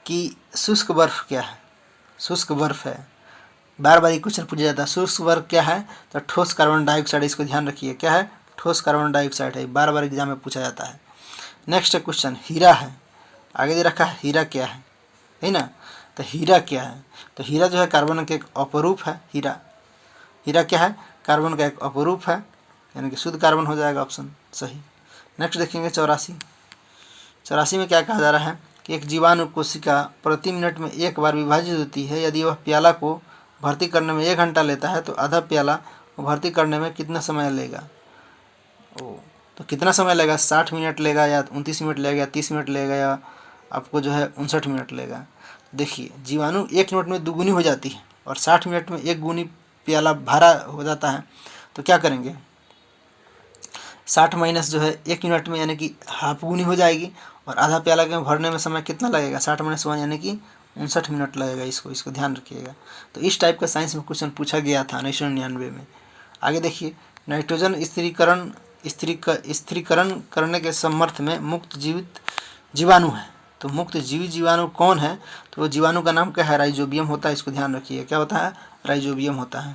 कि शुष्क बर्फ क्या है? शुष्क बर्फ है। बार बार ये क्वेश्चन पूछा जाता है, शुष्क बर्फ क्या है? तो ठोस कार्बन डाइऑक्साइड। इसको ध्यान रखिए, क्या है? ठोस कार्बन डाइऑक्साइड है। बार बार एग्जाम में पूछा जाता है। नेक्स्ट क्वेश्चन हीरा है। आगे दे रखा है हीरा क्या है ना? तो हीरा क्या है? तो हीरा जो है कार्बन का एक अपरूप है। हीरा क्या है? कार्बन का एक अपरूप है, यानी कि शुद्ध कार्बन हो जाएगा ऑप्शन सही। नेक्स्ट देखेंगे 84 में क्या कहा जा रहा है कि एक जीवाणु कोशिका प्रति मिनट में एक बार विभाजित होती है। यदि वह प्याला को भर्ती करने में 1 घंटा लेता है तो आधा प्याला भर्ती करने में कितना समय लेगा? तो कितना समय लेगा? 60 मिनट लेगा या 29 मिनट लेगा या 30 मिनट लेगा या आपको जो है 59 मिनट लेगा? देखिए, जीवाणु 1 मिनट में 2 गुनी हो जाती है और 60 मिनट में 1 गुनी प्याला भरा हो जाता है। तो क्या करेंगे? 60 माइनस जो है 1 मिनट में, यानी कि हाफ गुनी हो जाएगी। और आधा प्याला के भरने में समय कितना लगेगा? 60 माइनस 1 यानी कि 59 मिनट लगेगा। इसको ध्यान रखिएगा। तो इस टाइप का साइंस में क्वेश्चन पूछा गया था 1999 में। आगे देखिए, नाइट्रोजन स्थिरीकरण करने के समर्थ में मुक्त जीवित जीवाणु है। तो मुक्त जीवित जीवाणु कौन है? तो वो जीवाणु का नाम क्या है? राइजोबियम होता है। इसको ध्यान रखिए, क्या होता है? राइजोबियम होता है।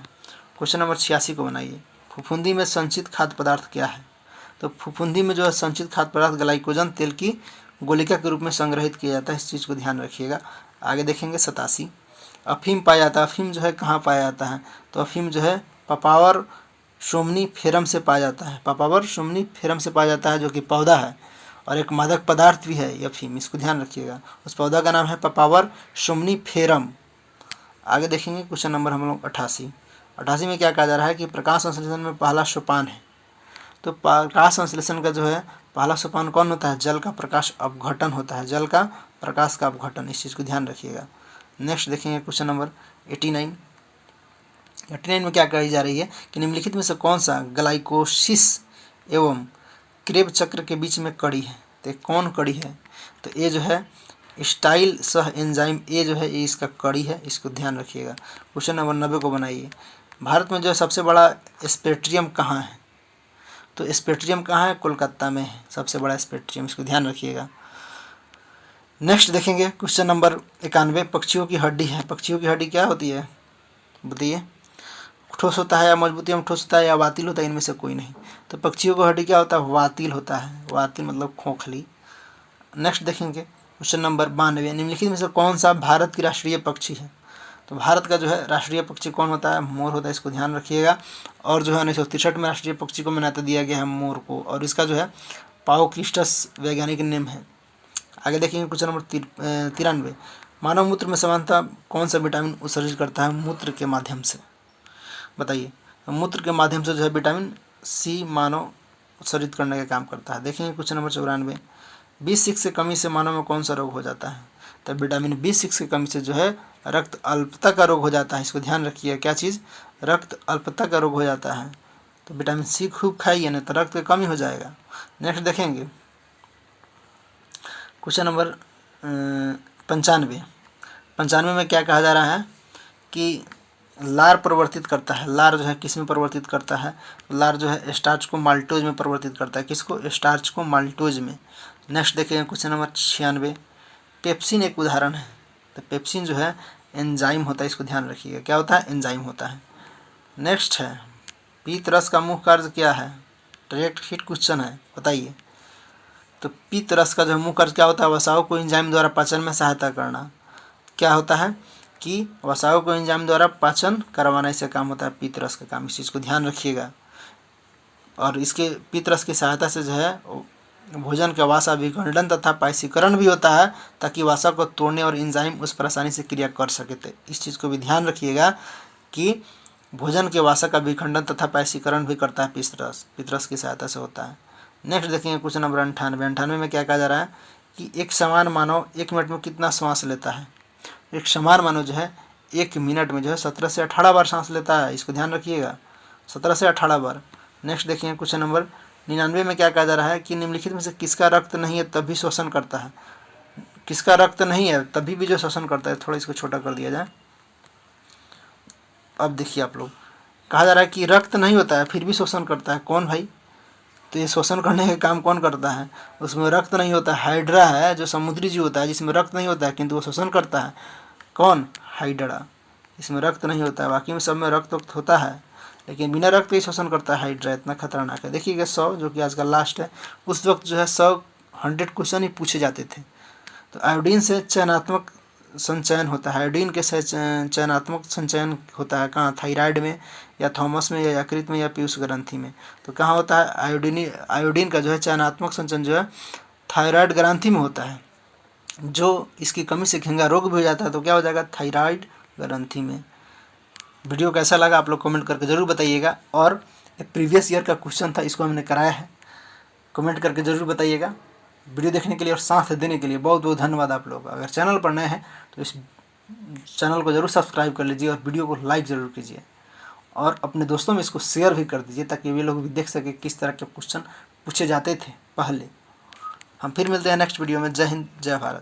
क्वेश्चन नंबर 86 को बनाइए। फफूंदी में संचित खाद्य पदार्थ क्या है? तो फफूंदी में जो है संचित खाद्य पदार्थ ग्लाइकोजन तेल की गोलिका के रूप में संग्रहित किया जाता है। इस चीज़ को ध्यान रखिएगा। आगे देखेंगे 87। अफीम पाया जाता है। अफीम जो है कहाँ पाया जाता है? तो अफीम जो है पापावर सोमनीफेरम से पाया जाता है। पापावर सोमनीफेरम से पाया जाता है, जो कि पौधा है और एक मादक पदार्थ भी है अफीम। इसको ध्यान रखिएगा। उस पौधा का नाम है पापावर सोमनीफेरम। आगे देखेंगे क्वेश्चन नंबर हम लोग 88 में क्या कहा जा रहा है कि प्रकाश संश्लेषण में पहला सोपान है। तो प्रकाश संश्लेषण का जो है पहला सोपान कौन होता है? जल का प्रकाश अपघटन होता है। जल का प्रकाश का अपघटन। इस चीज़ को ध्यान रखिएगा। नेक्स्ट देखेंगे क्वेश्चन नंबर 89 में क्या कही जा रही है कि निम्नलिखित में से कौन सा ग्लाइकोसिस एवं क्रेब चक्र के बीच में कड़ी है? तो कौन कड़ी है? तो ये जो है स्टाइल सह एंजाइम, ये जो है ये इसका कड़ी है। इसको ध्यान रखिएगा। क्वेश्चन नंबर 90 को बनाइए। भारत में जो सबसे बड़ा स्पेक्ट्रियम कहाँ है? तो स्पेक्ट्रियम कहाँ है? कोलकाता में है सबसे बड़ा स्पेक्ट्रियम। इसको ध्यान रखिएगा। नेक्स्ट देखेंगे क्वेश्चन नंबर 91। पक्षियों की हड्डी है। पक्षियों की हड्डी क्या होती है? बताइए। ठोस होता है या मजबूती में ठोस होता है या वातिल होता है? इनमें से कोई नहीं। तो पक्षियों का हड्डी क्या होता है? वातिल होता है। वातिल मतलब खोखली। नेक्स्ट देखेंगे क्वेश्चन नंबर 92। निम्नलिखित में से कौन सा भारत की राष्ट्रीय पक्षी है? तो भारत का जो है राष्ट्रीय पक्षी कौन होता है? मोर होता है। इसको ध्यान रखिएगा। और जो है 1963 में राष्ट्रीय पक्षी को मान्यता दिया गया है मोर को, और इसका जो है पाओक्लिस्टस वैज्ञानिक नेम है। आगे देखेंगे क्वेश्चन नंबर 93। मानव मूत्र में सामान्यतः कौन सा विटामिन उत्सर्जित करता है? मूत्र के माध्यम से। बताइए। तो मूत्र के माध्यम से जो है विटामिन सी मानव उत्सर्जित करने का काम करता है। देखेंगे क्वेश्चन नंबर 94। B6 की कमी से मानव में कौन सा रोग हो जाता है? तो विटामिन B6 की कमी से जो है रक्त अल्पता का रोग हो जाता है। इसको ध्यान रखिए। क्या चीज़? रक्त अल्पता का रोग हो जाता है। तो विटामिन सी खूब खाइए, नहीं तो रक्त की कमी हो जाएगा। नेक्स्ट देखेंगे क्वेश्चन नंबर 95 में क्या कहा जा रहा है कि लार परिवर्तित करता है। लार जो है किस में परिवर्तित करता है? लार जो है स्टार्च को माल्टोज में परिवर्तित करता है। किसको? स्टार्च को माल्टोज में। नेक्स्ट देखेंगे क्वेश्चन नंबर 96। पेप्सिन एक उदाहरण है। तो पेप्सिन जो है एंजाइम होता है। इसको ध्यान रखिएगा। क्या होता है? एंजाइम होता है। नेक्स्ट है पीत रस का मुख्य कार्य क्या है? डायरेक्ट हिट क्वेश्चन है, बताइए। तो पीत रस का जो मुख्य कार्य क्या होता है? वसाओं को एंजाइम द्वारा पाचन में सहायता करना। क्या होता है कि वसाओं को एंजाइम द्वारा पाचन करवाना, इसका काम होता है पीत रस का काम। इस चीज़ को ध्यान रखिएगा। और इसके पीत रस की सहायता से जो है भोजन का वासा विखंडन तथा पायसीकरण भी होता है, ताकि वासा को तोड़ने और एंजाइम उस पर आसानी से क्रिया कर सके। तो इस चीज़ को भी ध्यान रखिएगा कि भोजन के वासा का विखंडन तथा पायसीकरण भी करता है पीत रस की सहायता से होता है। नेक्स्ट देखेंगे क्वेश्चन नंबर 98 में क्या कहा जा रहा है कि एक समान मानव 1 मिनट में कितना श्वास लेता है। एक समान मानव जो है 1 मिनट में जो है 17 से 18 बार सांस लेता है, इसको ध्यान रखिएगा, 17 से 18 बार। नेक्स्ट देखिए क्वेश्चन नंबर 99 में क्या कहा जा रहा है कि निम्नलिखित में से किसका रक्त नहीं है तब भी श्वसन करता है। किसका रक्त नहीं है तभी भी जो श्वसन करता है। थोड़ा इसको छोटा कर दिया जाए। अब देखिए आप लोग, कहा जा रहा है कि रक्त नहीं होता है फिर भी श्वसन करता है। कौन भाई? तो ये श्वसन करने का काम कौन करता है? उसमें रक्त नहीं होता है। हाइड्रा है जो समुद्री जीव होता है जिसमें रक्त नहीं होता है किंतु वो श्वसन करता है। कौन? हाइड्रा। इसमें रक्त नहीं होता है, बाकी में सब में रक्त होता है, लेकिन बिना रक्त के श्वसन करता है हाइड्रा। इतना खतरनाक है। देखिएगा 100 जो कि आज का लास्ट है, उस वक्त जो है 100 क्वेश्चन ही पूछे जाते थे। तो आयोडीन से चयनात्मक संचयन होता है। आयोडीन के चयनात्मक संचयन होता है कहाँ? थायराइड में या थॉमस में या यकृत में या पीयूष ग्रंथि में। तो कहाँ होता है? आयोडीन का जो है चयनात्मक संचयन जो है थायराइड ग्रंथि में होता है। जो इसकी कमी से घेंगा रोग भी हो जाता है तो क्या हो जाएगा? थायराइड ग्रंथि में। वीडियो कैसा लगा आप लोग कमेंट करके ज़रूर बताइएगा। और प्रीवियस ईयर का क्वेश्चन था, इसको हमने कराया है, कमेंट करके ज़रूर बताइएगा। वीडियो देखने के लिए और साथ देने के लिए बहुत बहुत धन्यवाद आप लोग। अगर चैनल पर नए हैं तो इस चैनल को ज़रूर सब्सक्राइब कर लीजिए और वीडियो को लाइक ज़रूर कीजिए और अपने दोस्तों में इसको शेयर भी कर दीजिए ताकि वे लोग भी देख सके किस तरह के क्वेश्चन पूछे जाते थे पहले। हम फिर मिलते हैं नेक्स्ट वीडियो में। जय हिंद, जय भारत।